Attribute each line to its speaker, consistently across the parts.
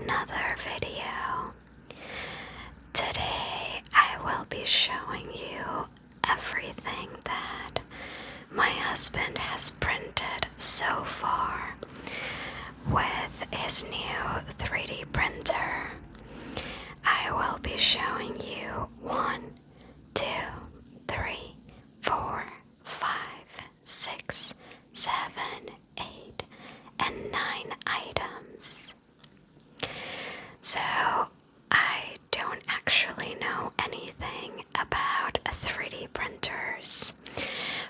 Speaker 1: another video. Today I will be showing you everything that my husband has printed so far with his new 3D printer. I will be showing you 1, 2, 3, 4, 5, 6, 7, 8, and 9 items. So I don't actually know anything about 3D printers,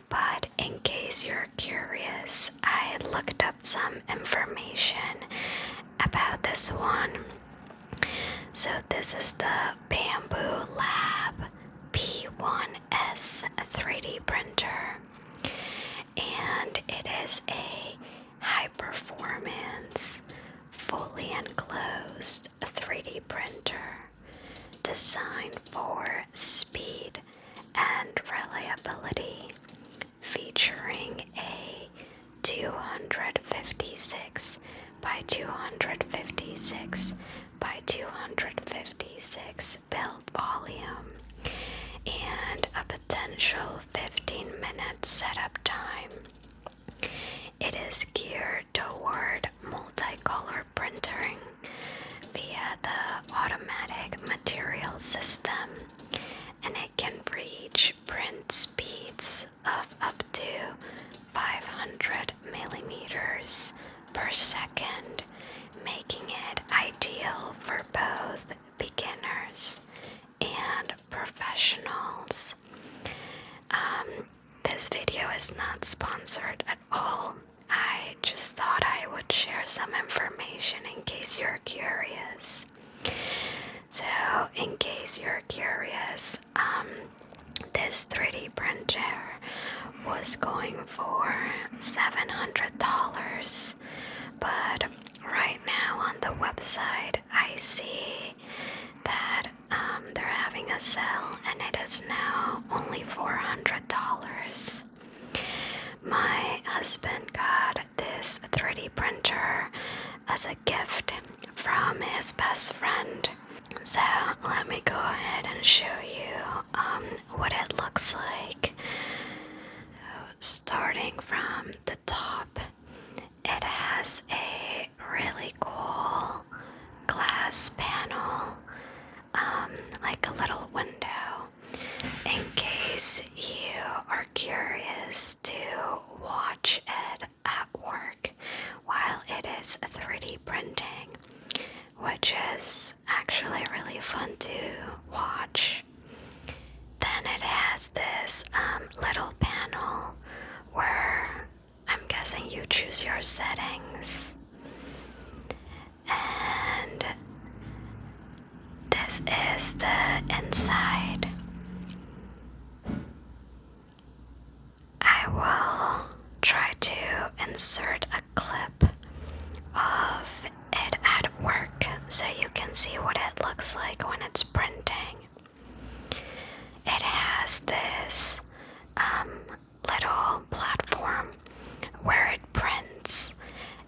Speaker 1: but in case you're curious, I looked up some information about this one. So this is the Bamboo Lab P1S 3D printer, and it is a high-performance, fully enclosed 3D printer designed for speed and reliability, featuring a 256 by 256 by 256 build volume and a potential 15-minute setup time. It is geared toward multicolor printing via the automatic material system, and it can reach print speeds of up to 500 millimeters per second, making it ideal for both beginners and professionals. This video is not sponsored at all. I just thought I would share some information in case you're curious. So, in case you're curious, this 3D printer was going for $700, but right now on the website I see that they're having a sale and it is now only $400. My husband got this 3D printer as a gift from his best friend. So let me go ahead and show you what it looks like. So starting from the top, it has a really cool glass panel, like a little window, in case you are curious to watch it at work while it is 3D printing, which is actually really fun to watch. Then it has this little panel where I'm guessing you choose your settings, and this is the inside. I will try to insert a clip of it at work so you can see what it looks like when it's printing. It has this little platform where it prints,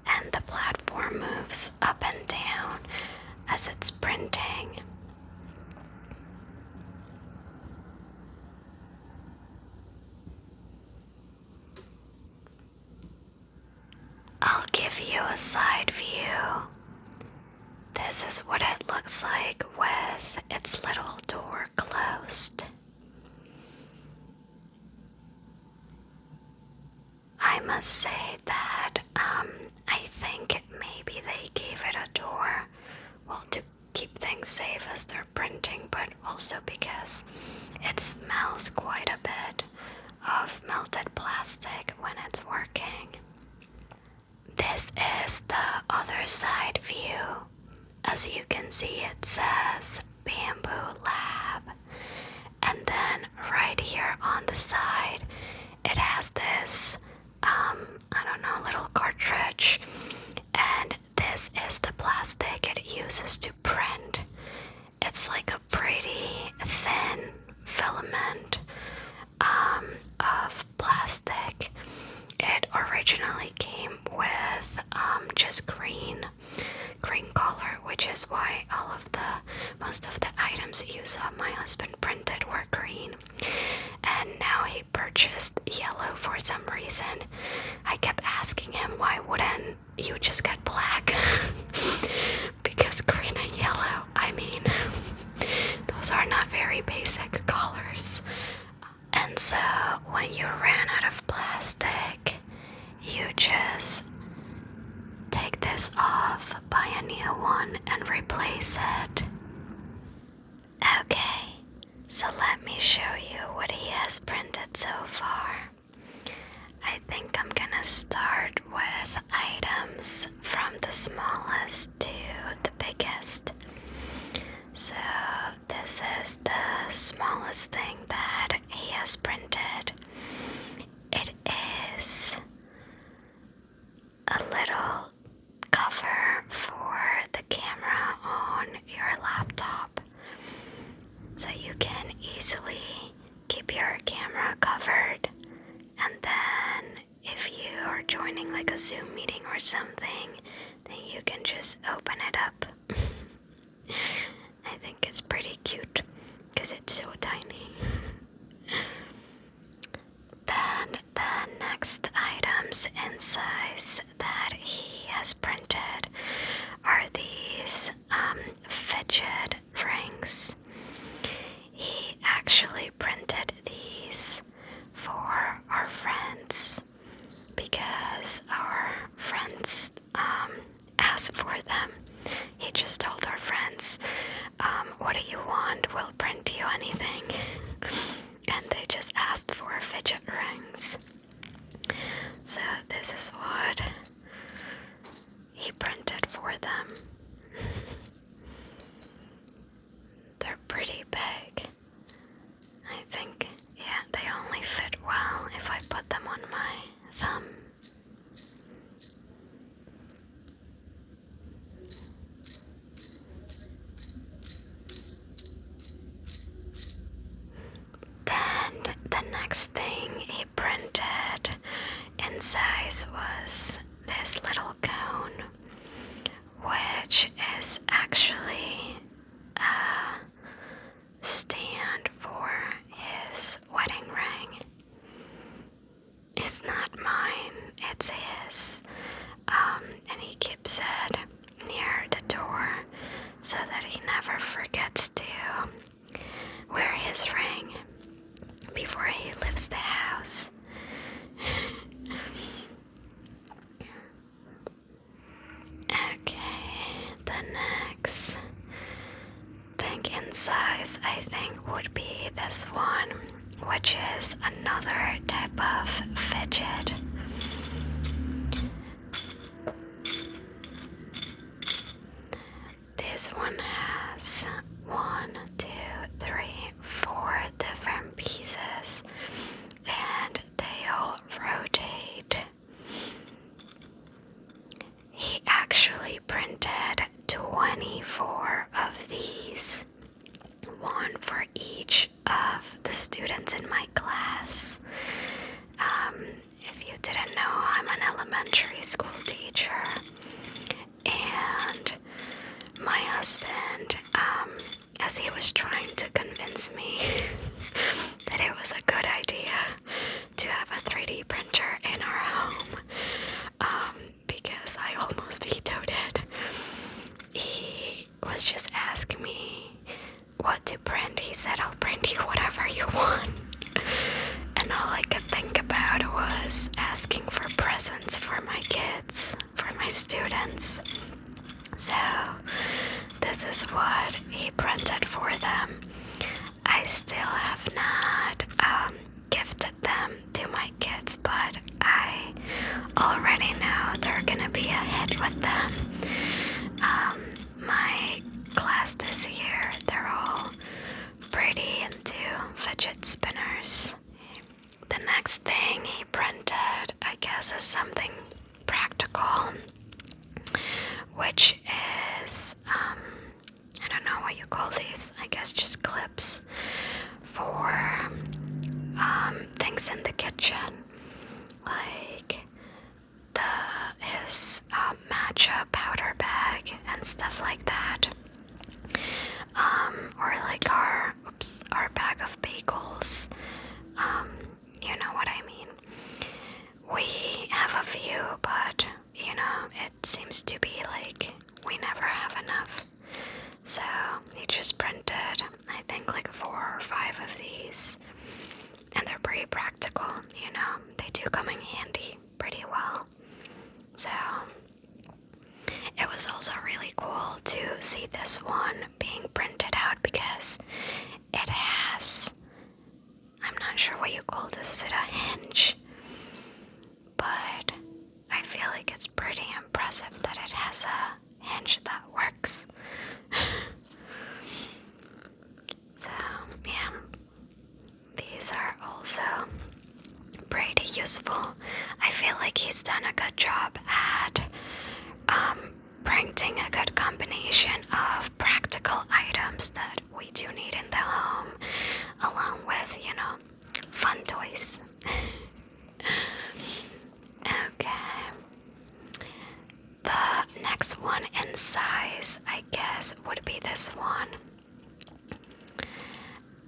Speaker 1: and the platform moves up and down as it's printing. I'll give you a side view. This is what it looks like with its little door closed. I must say that I think maybe they gave it a door, well, to keep things safe as they're printing, but also because it smells quite a bit of melted plastic when it's working. This is the other side view. As you can see, it says Bamboo Lab, and then right here on the side it has this little cartridge, and this is the plastic it uses to print. It's like a pretty thin filament of plastic. It originally came with just green color, which is why most of the items you saw my husband printed were green. And now he purchased yellow for some reason. I kept asking him, why wouldn't you just get black? Because green and yellow, I mean, those are not very basic colors. And so when you ran out of plastic, you just take this off, buy a new one, and replace it. Okay, so let me show you what he has printed so far. I think I'm gonna start with items from the smallest to the biggest. So this is the smallest thing that he has printed. It is a little cover for the camera on your laptop, so you can easily keep your camera covered, and then if you are joining like a Zoom meeting or something, then you can just open it up. I think it's pretty cute because it's so tiny. Then the next items in size that he has printed are these fidget rings. He actually printed these for our friends because our friends asked for them. He just told our friends, what do you want? We'll print you anything. And they just asked for fidget rings. So this is what he printed for them. They're pretty big. I think, yeah, they only fit well if I put them on my thumb. Then the next thing he printed in size was this little cone, which is actually a stand for his wedding ring. It's not mine, it's his. And he keeps it near the door so that he never forgets to wear his ring before he leaves the house. Okay, the next thing in size I think would be this one, which is another type of fidget. This one has 4 different pieces, and they all rotate. He actually printed 24 of these, one for each of the students in my class. If you didn't know, I'm an elementary school teacher, and my husband, as he was trying to convince me that it was a good idea to have a 3D printer in our home, because I almost vetoed it, he was just asking me what to print. He said, I'll print you whatever you want. And all I could think about was asking for presents for my kids, for my students. So this is what he printed for them. I still have not gifted them to my kids, but I already know they're gonna be a hit with them. My class this year, they're all pretty into fidget spinners. The next thing he printed, I guess, is something practical, which is, I don't know what you call these, I guess just clips for things in the kitchen, like his matcha powder bag and stuff like that. to see this one being printed out because it has, I'm not sure what you call this, is it a hinge? But I feel like it's pretty impressive that it has a hinge that works. So, yeah, these are also pretty useful. I feel like he's done a good job at printing a good combination of practical items that we do need in the home, along with, you know, fun toys. Okay. The next one in size, I guess, would be this one.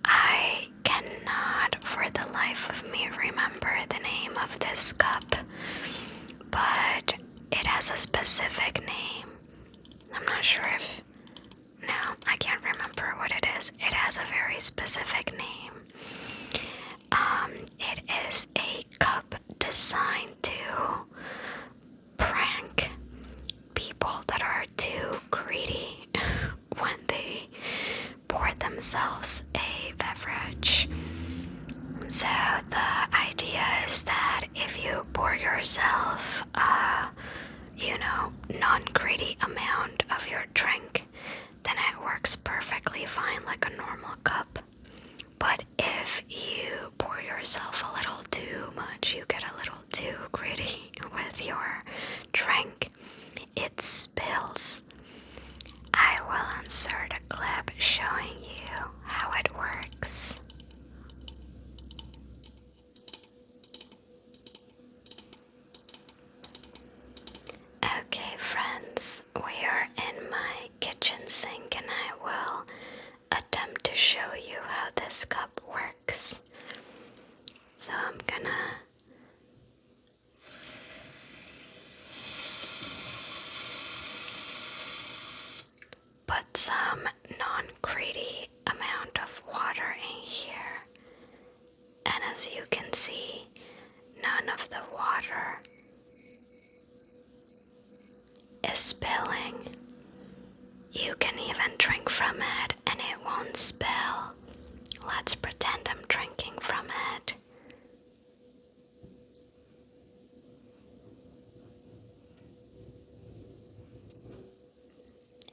Speaker 1: I cannot for the life of me remember the name of this cup, but it has a specific name. I'm not sure if... No, I can't remember what it is. It has a very specific name. It is a cup designed to prank people that are too greedy when they pour themselves a beverage. So the idea is that if you pour yourself non-greedy amount of your drink, then it works perfectly fine like a normal cup. But if you pour yourself a little too much, you get a little too greedy with your drink, it spills. I will insert a clip showing you how it works. Okay, friends, we are in my kitchen sink and I will attempt to show you how this cup works. So I'm gonna put some non-greedy amount of water in here, and as you can see, none of the water is spilling. You can even drink from it and it won't spill. Let's pretend I'm drinking from it.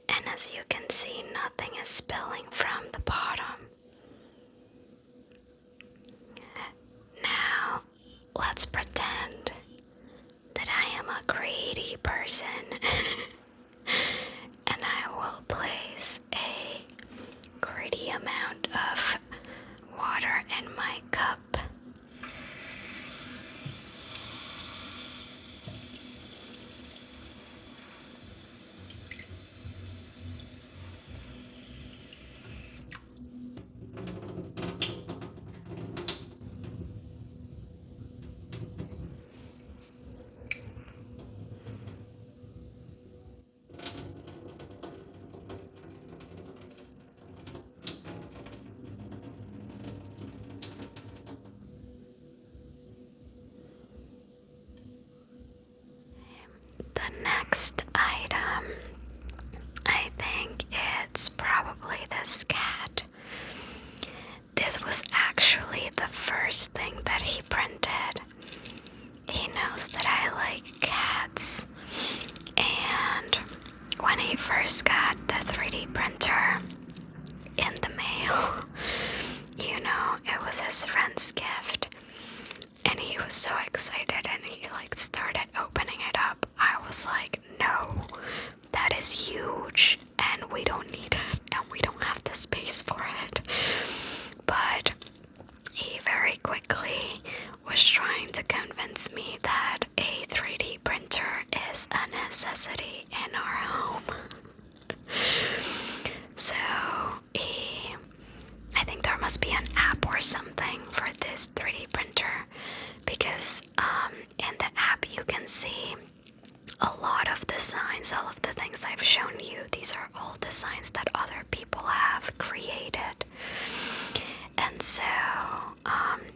Speaker 1: And as you can see, nothing is spilling from the bottom. Now, let's pretend that I am a greedy person. And I will place a greedy amount of water in my cup. The next item, I think it's probably this cat. This was actually the first thing that he printed. He knows that I like cats, and when he first got the 3D printer in the mail, it was his friend's gift, and he was so excited and he started opening it up. I was like, no, that is huge and we don't need it and we don't have the space for it. But he very quickly was trying to convince me that a 3D printer is a necessity in our home. So I think there must be an app or something for this 3D printer, because in the app you can see a lot of designs. All of the things I've shown you, these are all designs that other people have created. And so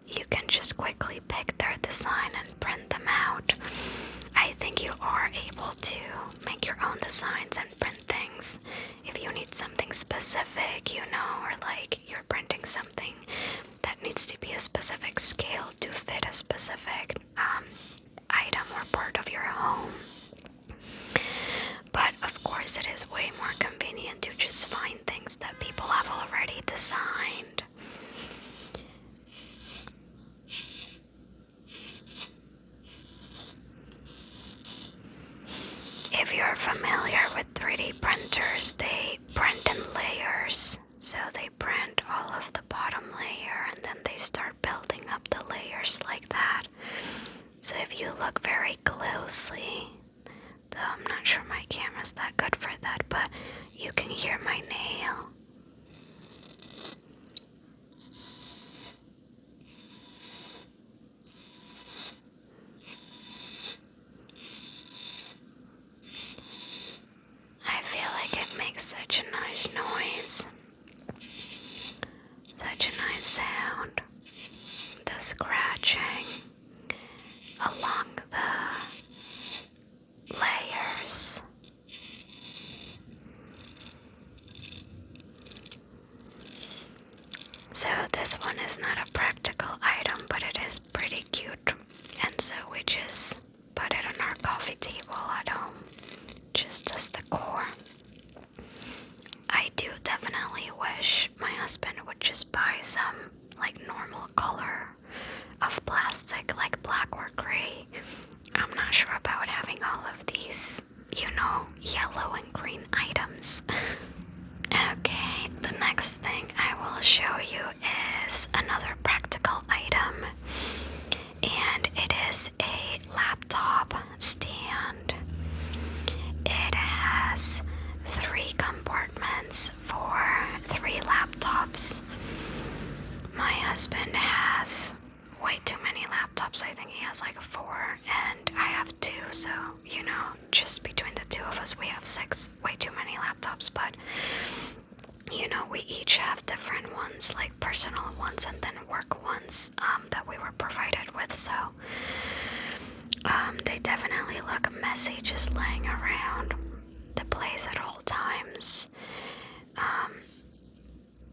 Speaker 1: you can just quickly pick their design and print them out. I think you are able to make your own designs and print things things. If you need something specific, you know, or like you're printing something that needs to be a specific scale to fit a specific item or part of your home. But of course it is way more convenient to just find things that people have already designed. If you're familiar with 3D printers, they print in layers. So they print all of the bottom layer and then they start building up the layers like that. So if you look very closely, though I'm not sure my camera's that good for that, but you can hear my nail. I feel like it makes such a nice noise. Such a nice sound. The scratching along the layers. So this one is not a practical item, but it is pretty cute. And so we just put it on our coffee table at home, just as the core. I do definitely wish my husband would just buy some like normal color of plastic, like black or gray. I'm not sure about having all of these, you know, yellow and green items. Okay, the next thing I will show you is another practical item, and it is a laptop stand. It has 3 compartments for 3 laptops. My husband has way too many laptops. I think he has like 4 and I have 2, so you know, just between the 2 of us we have 6. Way too many laptops, but you know, we each have different ones, like personal ones and then work ones that we were provided with, so they definitely look messy just laying around the place at all times.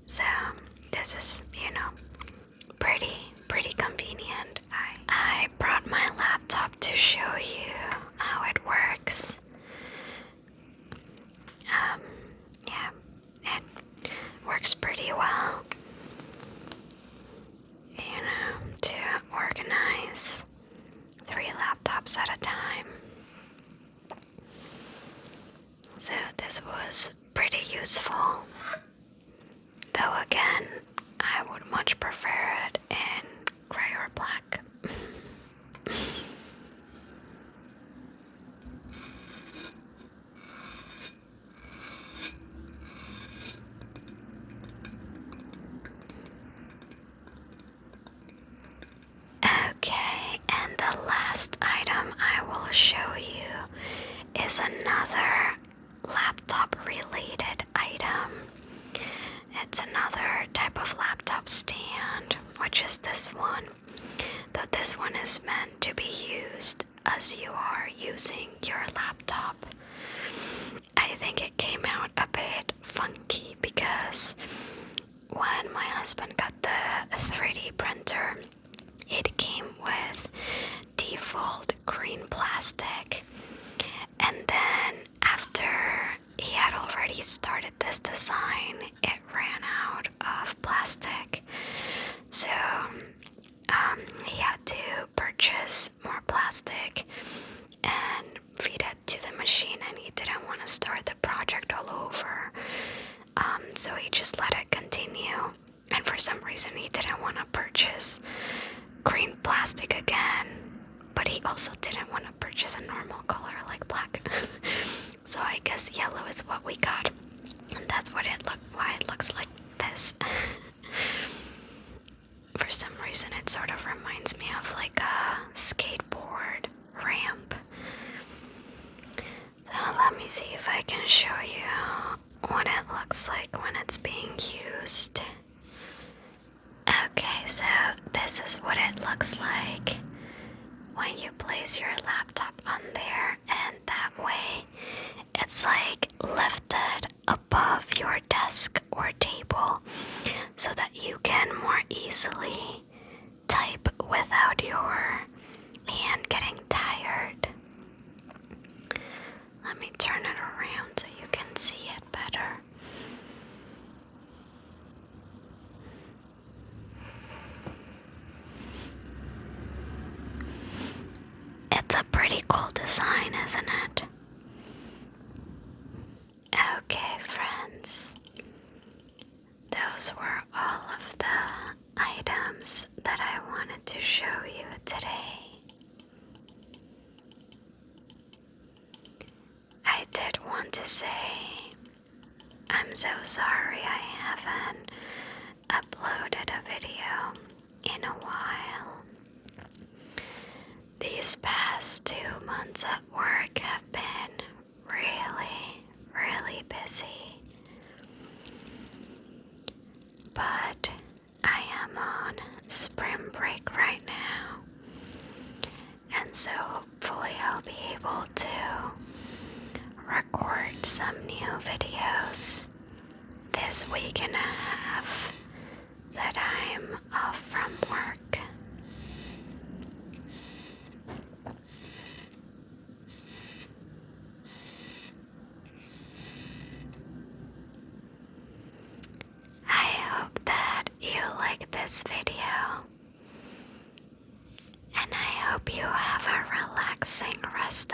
Speaker 1: So this is, you know, pretty convenient. I brought my laptop to show you how it works. Yeah, it works pretty well, you know, to organize 3 laptops at a time. So this was pretty useful, though again, I would much prefer it in gray or black. Okay, and the last item I will show you is another laptop related item. It's another type of laptop stand, which is this one, though this one is meant to be used as you are using your laptop. I think it came out a bit funky because when my husband got the 3D printer, it came with default green plastic, and then after he had already started this design, it ran out of plastic, so he had to purchase more plastic and feed it to the machine, and he didn't want to start the project all over, so he just let it continue, and for some reason he didn't want to purchase green plastic again, but he also didn't want to purchase a normal color like black. So I guess yellow is what we got, and that's why it looks like this. For some reason it sort of reminds me of like a skateboard ramp. So let me see if I can show you what it looks like when it's being used. Okay, so this is what it looks like when you place your laptop on there, and that way it's like lifted let me turn it around so you can see it better. It's a pretty cool design, isn't it? Okay, friends. Those were all of the items that I wanted to show you today. I did want to say I'm so sorry I haven't uploaded a video in a while. These past 2 months at work have been really busy. But I am on spring break right now, and so hopefully I'll be able to record some new videos this week and a half that I'm off from work. I hope that you like this video, and I hope you have a relaxing rest